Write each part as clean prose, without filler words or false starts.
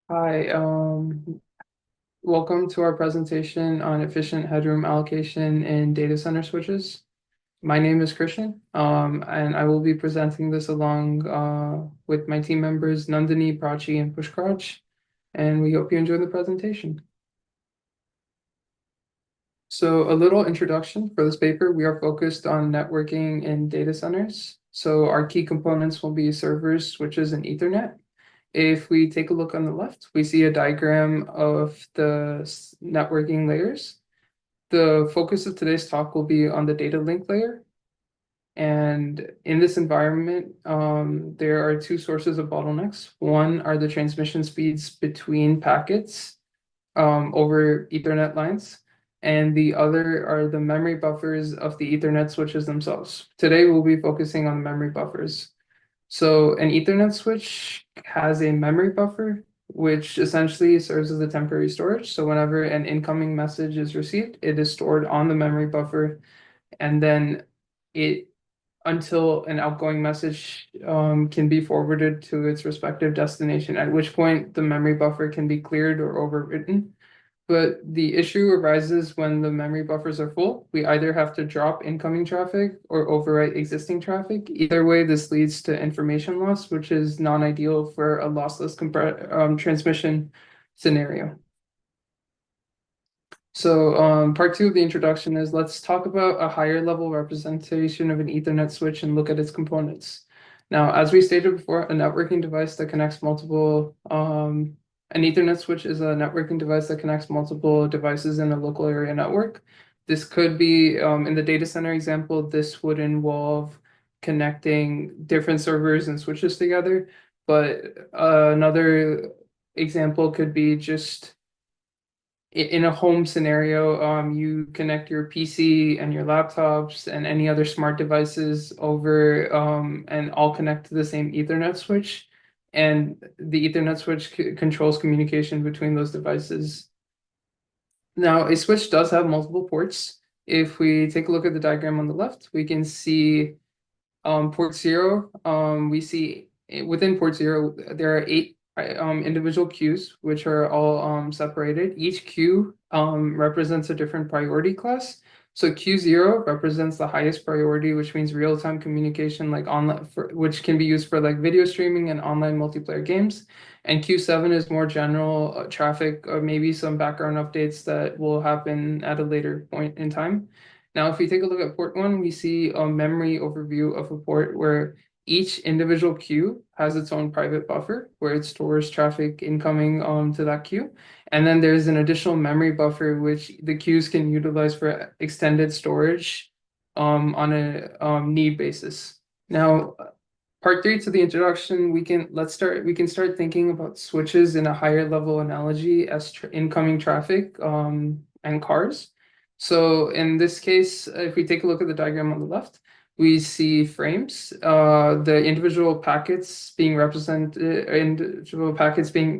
Hi, welcome to our presentation on efficient headroom allocation in data center switches. My name is Christian, and I will be presenting this along with my team members Nandini, Prachi, and Pushkaraj, and we hope you enjoy the presentation. So a little introduction for this paper, we are focused on networking in data centers. So our key components will be servers, switches, and Ethernet. If we take a look on the left, we see a diagram of the networking layers. The focus of today's talk will be on the data link layer. And in this environment, there are two sources of bottlenecks. One are the transmission speeds between packets over Ethernet lines, and the other are the memory buffers of the Ethernet switches themselves. Today, we'll be focusing on memory buffers. So an Ethernet switch has a memory buffer, which essentially serves as a temporary storage. So whenever an incoming message is received, it is stored on the memory buffer, and then it until an outgoing message can be forwarded to its respective destination, at which point the memory buffer can be cleared or overwritten. But the issue arises when the memory buffers are full. We either have to drop incoming traffic or overwrite existing traffic. Either way, this leads to information loss, which is non-ideal for a lossless transmission scenario. So part two of the introduction is let's talk about a higher level representation of an Ethernet switch and look at its components. Now, as we stated before, a networking device that connects multiple, an Ethernet switch is a networking device that connects multiple devices in a local area network. This could be, in the data center example, this would involve connecting different servers and switches together. But another example could be just in a home scenario, you connect your PC and your laptops and any other smart devices over and all connect to the same Ethernet switch. And the Ethernet switch controls communication between those devices. Now, a switch does have multiple ports. If we take a look at the diagram on the left, we can see port zero. We see within port zero, there are eight individual queues, which are all separated. Each queue represents a different priority class. So Q0 represents the highest priority, which means real-time communication, like online, which can be used for like video streaming and online multiplayer games. And Q7 is more general traffic, or maybe some background updates that will happen at a later point in time. Now, if we take a look at port one, we see a memory overview of a port where each individual queue has its own private buffer where it stores traffic incoming to that queue. And then there's an additional memory buffer which the queues can utilize for extended storage on a need basis. Now, part three to the introduction, we can start thinking about switches in a higher level analogy as incoming traffic and cars. So in this case, if we take a look at the diagram on the left, we see frames, the individual packets being represented,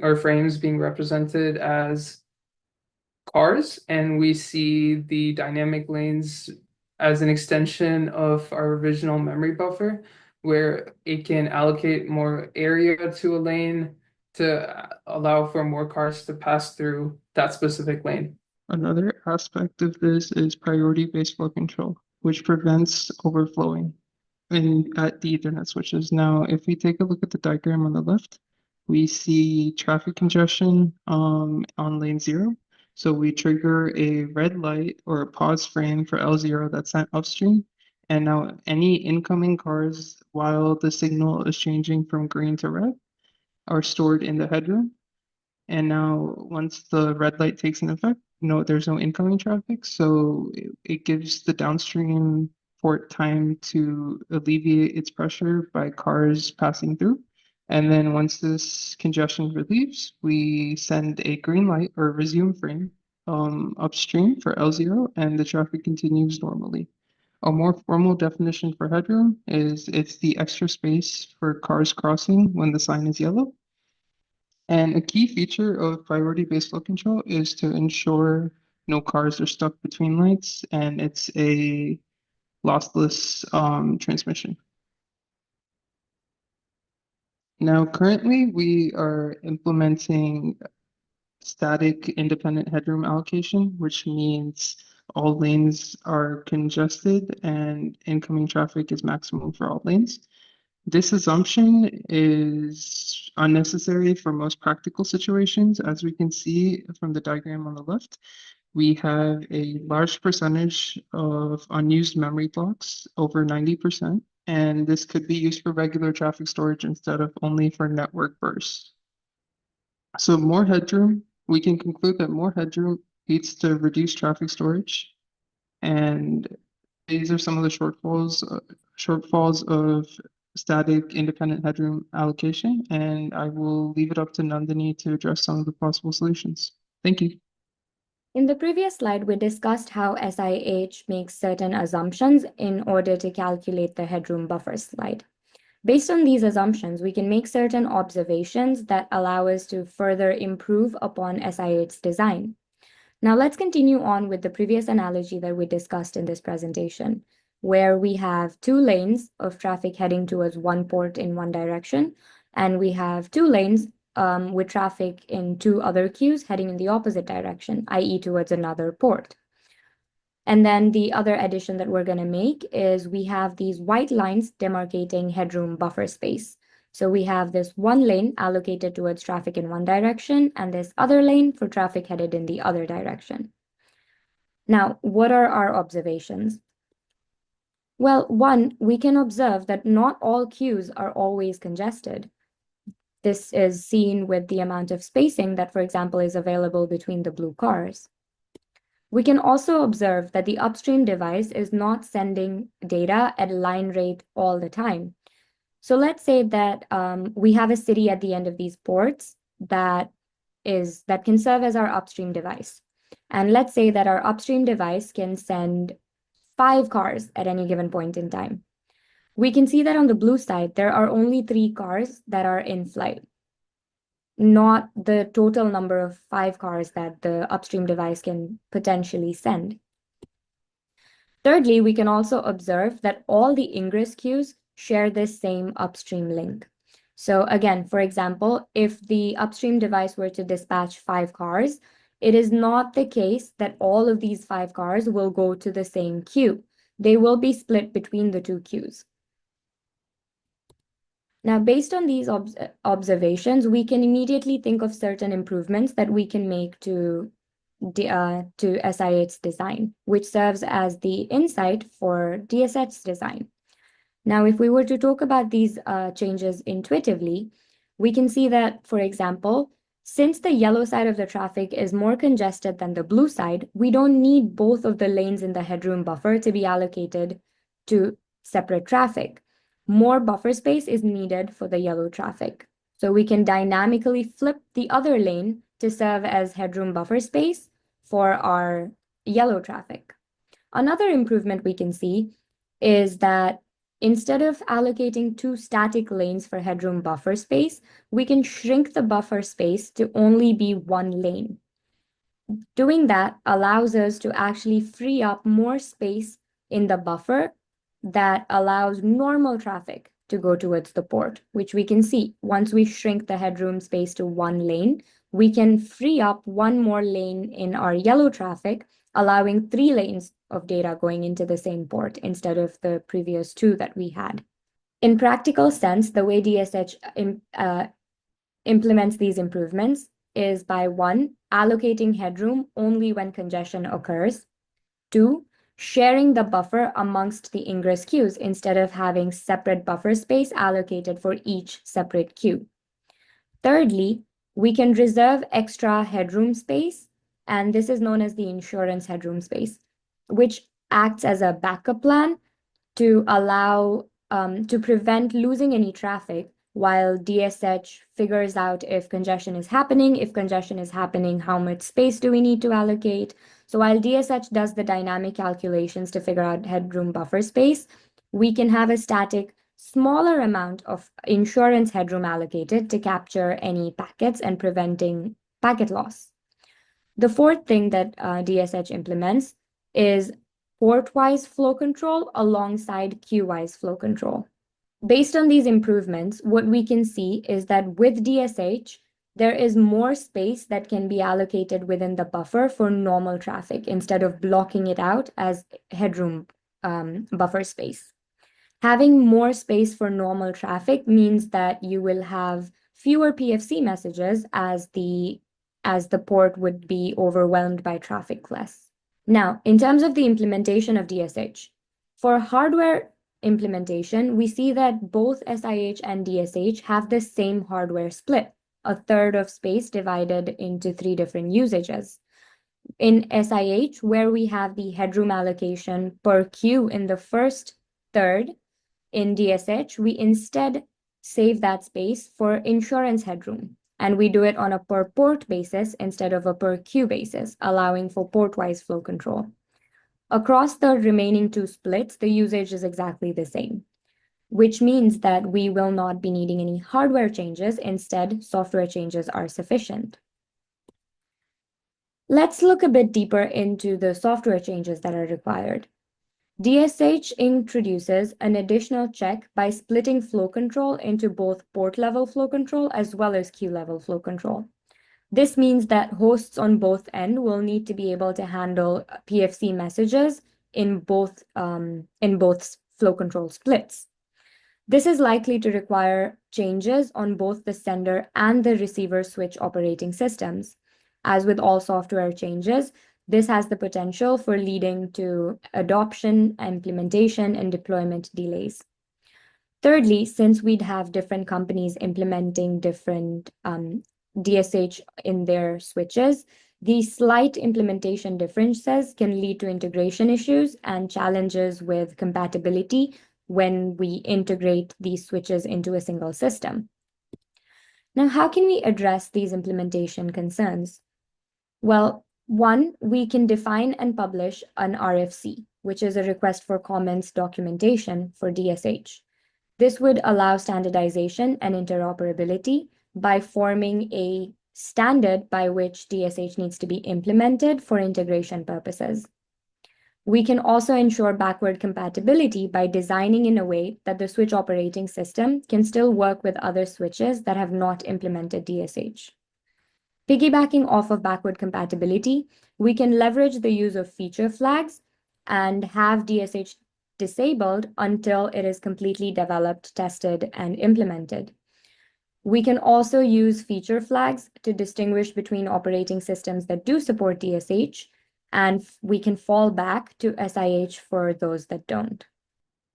or frames being represented as cars, and we see the dynamic lanes as an extension of our original memory buffer, where it can allocate more area to a lane to allow for more cars to pass through that specific lane. Another aspect of this is priority-based flow control, which prevents overflowing at the Ethernet switches. Now, if we take a look at the diagram on the left, we see traffic congestion on lane 0. So we trigger a red light or a pause frame for L0 that's sent upstream. And now any incoming cars while the signal is changing from green to red are stored in the headroom. And now once the red light takes an effect, there's no incoming traffic. So it gives the downstream port time to alleviate its pressure by cars passing through. And then once this congestion relieves, we send a green light or resume frame upstream for L0 and the traffic continues normally. A more formal definition for headroom is it's the extra space for cars crossing when the sign is yellow. And a key feature of priority-based flow control is to ensure no cars are stuck between lights, and it's a lossless transmission. Now, currently, we are implementing static independent headroom allocation, which means all lanes are congested and incoming traffic is maximum for all lanes. This assumption is unnecessary for most practical situations. As we can see from the diagram on the left, we have a large percentage of unused memory blocks, over 90%, and this could be used for regular traffic storage instead of only for network bursts. So more headroom, we can conclude that more headroom leads to reduced traffic storage. And these are some of the shortfalls of static independent headroom allocation. And I will leave it up to Nandini to address some of the possible solutions. Thank you. In the previous slide, we discussed how SIH makes certain assumptions in order to calculate the headroom buffer slide. Based on these assumptions, we can make certain observations that allow us to further improve upon SIH's design. Now let's continue on with the previous analogy that we discussed in this presentation, where we have two lanes of traffic heading towards one port in one direction, and we have two lanes with traffic in two other queues heading in the opposite direction, i.e. towards another port. And then the other addition that we're going to make is we have these white lines demarcating headroom buffer space. So we have this one lane allocated towards traffic in one direction and this other lane for traffic headed in the other direction. Now, what are our observations? Well, one, we can observe that not all queues are always congested. This is seen with the amount of spacing that, for example, is available between the blue cars. We can also observe that the upstream device is not sending data at line rate all the time. So let's say that we have a city at the end of these ports that can serve as our upstream device. And let's say that our upstream device can send 5 cars at any given point in time. We can see that on the blue side, there are only 3 cars that are in flight, not the total number of 5 cars that the upstream device can potentially send. Thirdly, we can also observe that all the ingress queues share this same upstream link. So again, for example, if the upstream device were to dispatch 5 cars, it is not the case that all of these 5 cars will go to the same queue. They will be split between the 2 queues. Now, based on these observations, we can immediately think of certain improvements that we can make to SIH's design, which serves as the insight for DSH's design. Now, if we were to talk about these changes intuitively, we can see that, for example, since the yellow side of the traffic is more congested than the blue side, we don't need both of the lanes in the headroom buffer to be allocated to separate traffic. More buffer space is needed for the yellow traffic. So we can dynamically flip the other lane to serve as headroom buffer space for our yellow traffic. Another improvement we can see is that instead of allocating 2 static lanes for headroom buffer space, we can shrink the buffer space to only be 1 lane. Doing that allows us to actually free up more space in the buffer that allows normal traffic to go towards the port, which we can see. Once we shrink the headroom space to 1 lane, we can free up 1 more lane in our yellow traffic, allowing 3 lanes of data going into the same port instead of the previous 2 that we had. In practical sense, the way DSH implements these improvements is by 1, allocating headroom only when congestion occurs, 2, sharing the buffer amongst the ingress queues instead of having separate buffer space allocated for each separate queue. Thirdly, we can reserve extra headroom space, and this is known as the insurance headroom space, which acts as a backup plan to allow to prevent losing any traffic while DSH figures out if congestion is happening. If congestion is happening, how much space do we need to allocate? So while DSH does the dynamic calculations to figure out headroom buffer space, we can have a static smaller amount of insurance headroom allocated to capture any packets and preventing packet loss. The fourth thing that DSH implements is port-wise flow control alongside queue-wise flow control. Based on these improvements, what we can see is that with DSH, there is more space that can be allocated within the buffer for normal traffic instead of blocking it out as headroom buffer space. Having more space for normal traffic means that you will have fewer PFC messages as the port would be overwhelmed by traffic less. Now, in terms of the implementation of DSH, for hardware implementation, we see that both SIH and DSH have the same hardware split, a third of space divided into 3 different usages. In SIH, where we have the headroom allocation per queue in the first third, in DSH, we instead save that space for insurance headroom, and we do it on a per port basis instead of a per queue basis, allowing for port-wise flow control. Across the remaining 2 splits, the usage is exactly the same, which means that we will not be needing any hardware changes. Instead, software changes are sufficient. Let's look a bit deeper into the software changes that are required. DSH introduces an additional check by splitting flow control into both port-level flow control as well as queue-level flow control. This means that hosts on both ends will need to be able to handle PFC messages in both flow control splits. This is likely to require changes on both the sender and the receiver switch operating systems. As with all software changes, this has the potential for leading to adoption, implementation, and deployment delays. Thirdly, since we'd have different companies implementing different DSH in their switches, these slight implementation differences can lead to integration issues and challenges with compatibility when we integrate these switches into a single system. Now, how can we address these implementation concerns? Well, one, we can define and publish an RFC, which is a request for comments documentation for DSH. This would allow standardization and interoperability by forming a standard by which DSH needs to be implemented for integration purposes. We can also ensure backward compatibility by designing in a way that the switch operating system can still work with other switches that have not implemented DSH. Piggybacking off of backward compatibility, we can leverage the use of feature flags and have DSH disabled until it is completely developed, tested, and implemented. We can also use feature flags to distinguish between operating systems that do support DSH, and we can fall back to SIH for those that don't.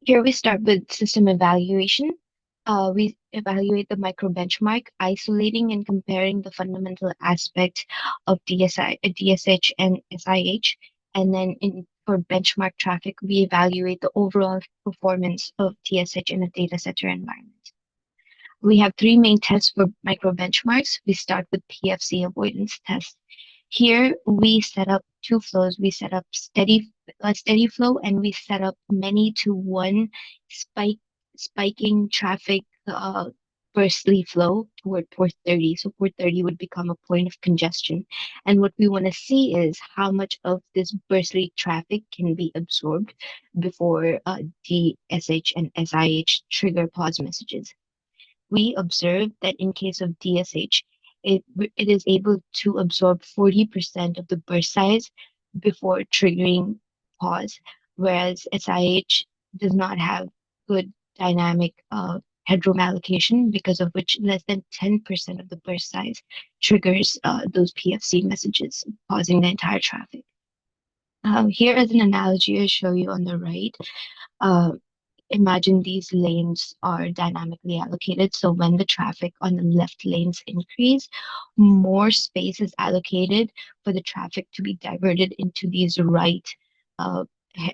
Here we start with system evaluation. We evaluate the micro benchmark, isolating and comparing the fundamental aspects of DSH and SIH. And then for benchmark traffic, we evaluate the overall performance of DSH in a data center environment. We have 3 main tests for micro benchmarks. We start with PFC avoidance test. Here we set up 2 flows. We set up steady flow, and we set up many to one spiking traffic burstly flow toward port 30. So port 30 would become a point of congestion. And what we want to see is how much of this burstly traffic can be absorbed before DSH and SIH trigger pause messages. We observe that in case of DSH, it is able to absorb 40% of the burst size before triggering pause, whereas SIH does not have good dynamic headroom allocation, because of which less than 10% of the burst size triggers those PFC messages, pausing the entire traffic. Here is an analogy I show you on the right. Imagine these lanes are dynamically allocated. So when the traffic on the left lanes increase, more space is allocated for the traffic to be diverted into these right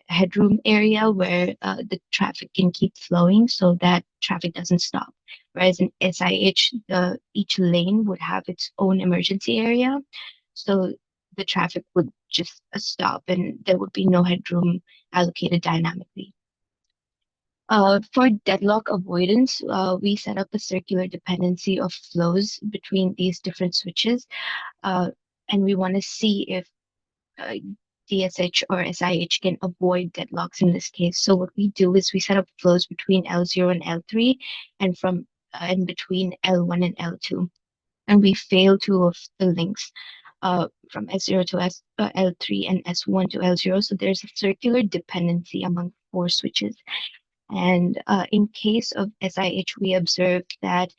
headroom area where the traffic can keep flowing so that traffic doesn't stop. Whereas in SIH, each lane would have its own emergency area. So the traffic would just stop and there would be no headroom allocated dynamically. For deadlock avoidance, we set up a circular dependency of flows between these different switches. And we want to see if DSH or SIH can avoid deadlocks in this case. So what we do is we set up flows between L0 and L3 and from and between L1 and L2. And we fail two of the links from S0 to L3 and S1 to L0. So there's a circular dependency among four switches. And in case of SIH, we observed that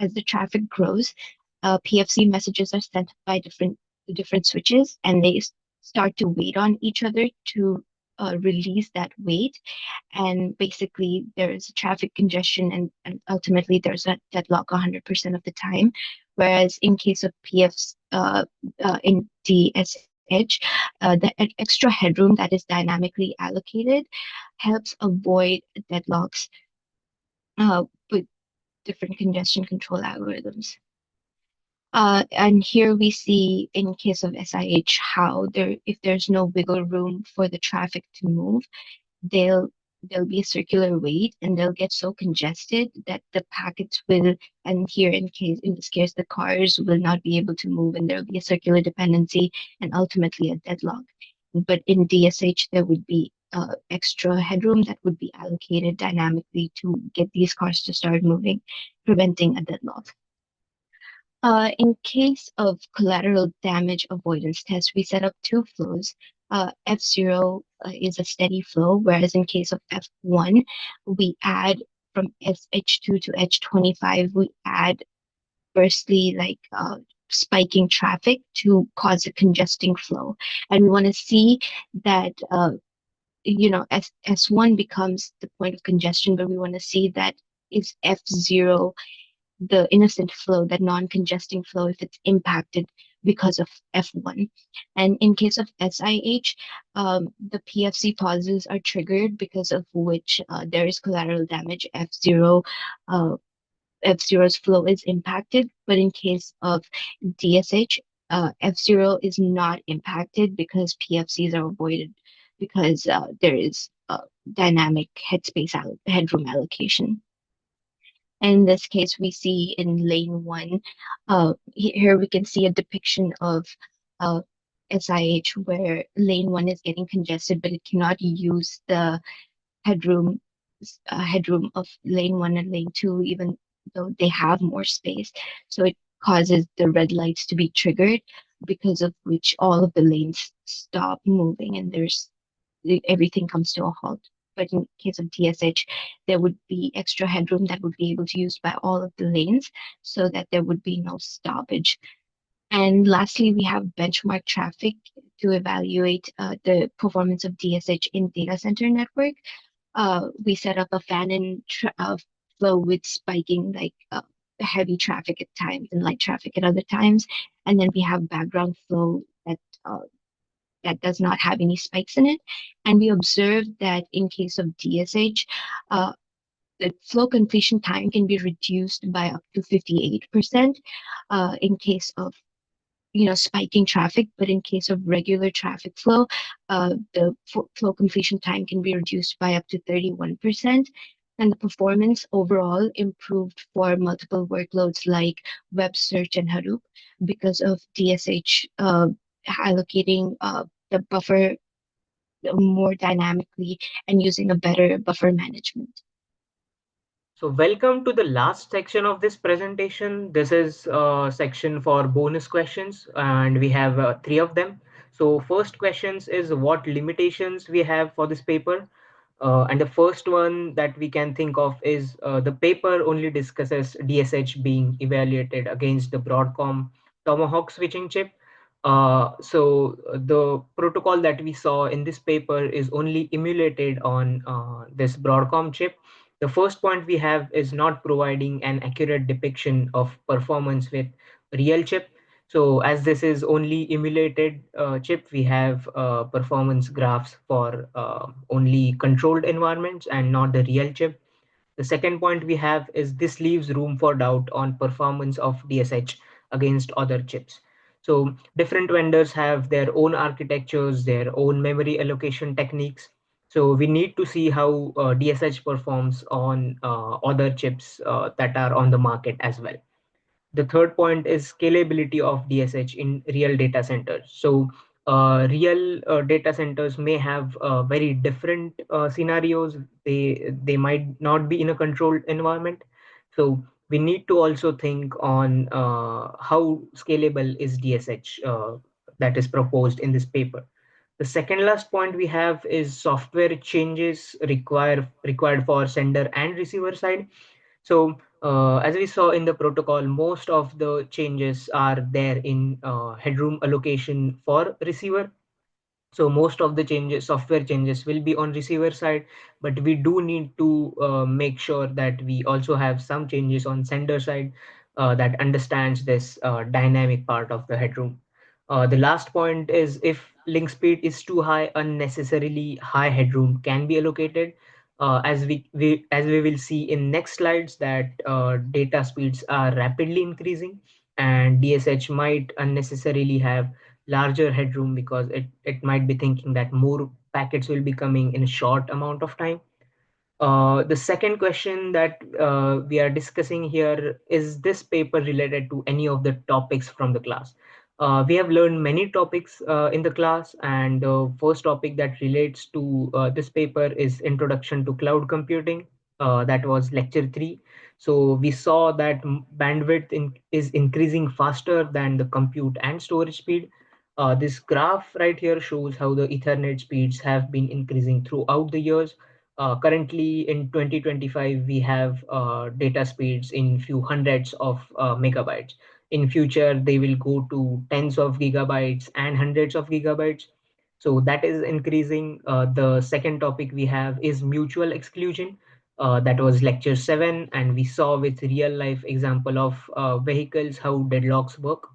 as the traffic grows, PFC messages are sent by different switches, and they start to wait on each other to release that weight. And basically, there is traffic congestion, and ultimately, there's a deadlock 100% of the time. Whereas in case of PFs, in DSH, the extra headroom that is dynamically allocated helps avoid deadlocks with different congestion control algorithms. And here we see in case of SIH how if there's no wiggle room for the traffic to move, there'll be a circular wait and they'll get so congested that the packets will, and here in this case, the cars will not be able to move and there'll be a circular dependency and ultimately a deadlock. But in DSH, there would be extra headroom that would be allocated dynamically to get these cars to start moving, preventing a deadlock. In case of collateral damage avoidance test, we set up two flows. F0 is a steady flow, whereas in case of F1, we add from SH2 to H25, we add firstly like spiking traffic to cause a congesting flow. And we want to see that S1 becomes the point of congestion, but we want to see that is F0 the innocent flow, that non-congesting flow, if it's impacted because of F1. And in case of SIH, the PFC pauses are triggered because of which there is collateral damage. F0's flow is impacted, but in case of DSH, F0 is not impacted because PFCs are avoided because there is dynamic headroom allocation. In this case, we see in lane 1, here we can see a depiction of SIH where lane 1 is getting congested, but it cannot use the headroom of lane 1 and lane 2, even though they have more space. So it causes the red lights to be triggered, because of which all of the lanes stop moving and everything comes to a halt. But in case of DSH, there would be extra headroom that would be able to be used by all of the lanes so that there would be no stoppage. And lastly, we have benchmark traffic to evaluate the performance of DSH in data center network. We set up a fan-in flow with spiking, like heavy traffic at times and light traffic at other times. And then we have background flow that does not have any spikes in it. And we observed that in case of DSH, the flow completion time can be reduced by up to 58% in case of spiking traffic, but in case of regular traffic flow, the flow completion time can be reduced by up to 31%. And the performance overall improved for multiple workloads like web search and Hadoop because of DSH allocating the buffer more dynamically and using a better buffer management. So welcome to the last section of this presentation. This is a section for bonus questions, and we have 3 of them. So first questions is what limitations we have for this paper. And the first one that we can think of is the paper only discusses DSH being evaluated against the Broadcom Tomahawk switching chip. So the protocol that we saw in this paper is only emulated on this Broadcom chip. The first point we have is not providing an accurate depiction of performance with real chip. So as this is only emulated chip, we have performance graphs for only controlled environments and not the real chip. The second point we have is this leaves room for doubt on performance of DSH against other chips. So different vendors have their own architectures, their own memory allocation techniques. So we need to see how DSH performs on other chips that are on the market as well. The third point is scalability of DSH in real data centers. So Real data centers may have very different scenarios. They might not be in a controlled environment. So we need to also think on how scalable is DSH that is proposed in this paper. The second last point we have is software changes required for sender and receiver side. So as we saw in the protocol, most of the changes are there in headroom allocation for receiver. So most of the changes, software changes, will be on receiver side, but we do need to make sure that we also have some changes on sender side that understands this dynamic part of the headroom. The last point is, if link speed is too high, unnecessarily high headroom can be allocated. As we will see in next slides, that data speeds are rapidly increasing, and DSH might unnecessarily have larger headroom because it might be thinking that more packets will be coming in a short amount of time. The second question that we are discussing here is, this paper related to any of the topics from the class? We have learned many topics in the class, and the first topic that relates to this paper is Introduction to Cloud Computing. That was lecture 3. So we saw that bandwidth is increasing faster than the compute and storage speed. This graph right here shows how the Ethernet speeds have been increasing throughout the years. Currently in 2025, we have data speeds in few hundreds of megabytes. In future, they will go to tens of gigabytes and hundreds of gigabytes. So that is increasing. The second topic we have is mutual exclusion. That was lecture 7, and we saw with real life example of vehicles how deadlocks work.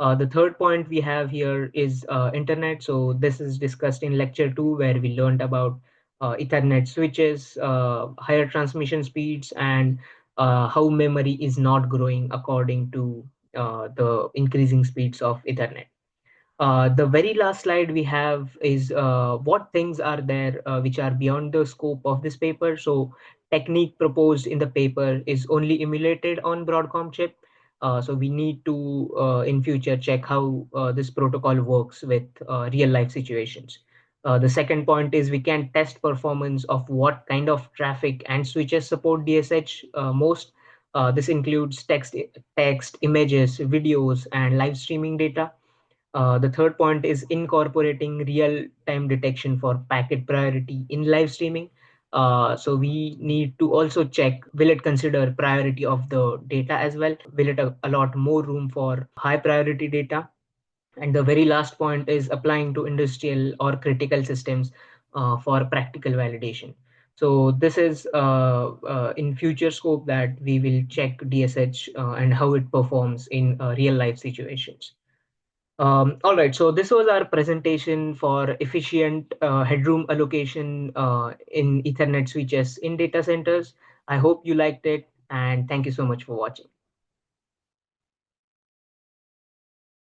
The third point we have here is internet. So this is discussed in lecture 2, where we learned about Ethernet switches, higher transmission speeds, and how memory is not growing according to the increasing speeds of Ethernet. The very last slide we have is what things are there which are beyond the scope of this paper. So technique proposed in the paper is only emulated on Broadcom chip. So we need to in future check how this protocol works with real life situations. The second point is, we can test performance of what kind of traffic and switches support DSH most. This includes text, images, videos, and live streaming data. The third point is incorporating real-time detection for packet priority in live streaming. So we need to also check, will it consider priority of the data as well? Will it allot more room for high priority data? And the very last point is applying to industrial or critical systems for practical validation. So this is in future scope that we will check DSH and how it performs in real life situations. All right, so this was our presentation for efficient headroom allocation in Ethernet switches in data centers. I hope you liked it, and thank you so much for watching.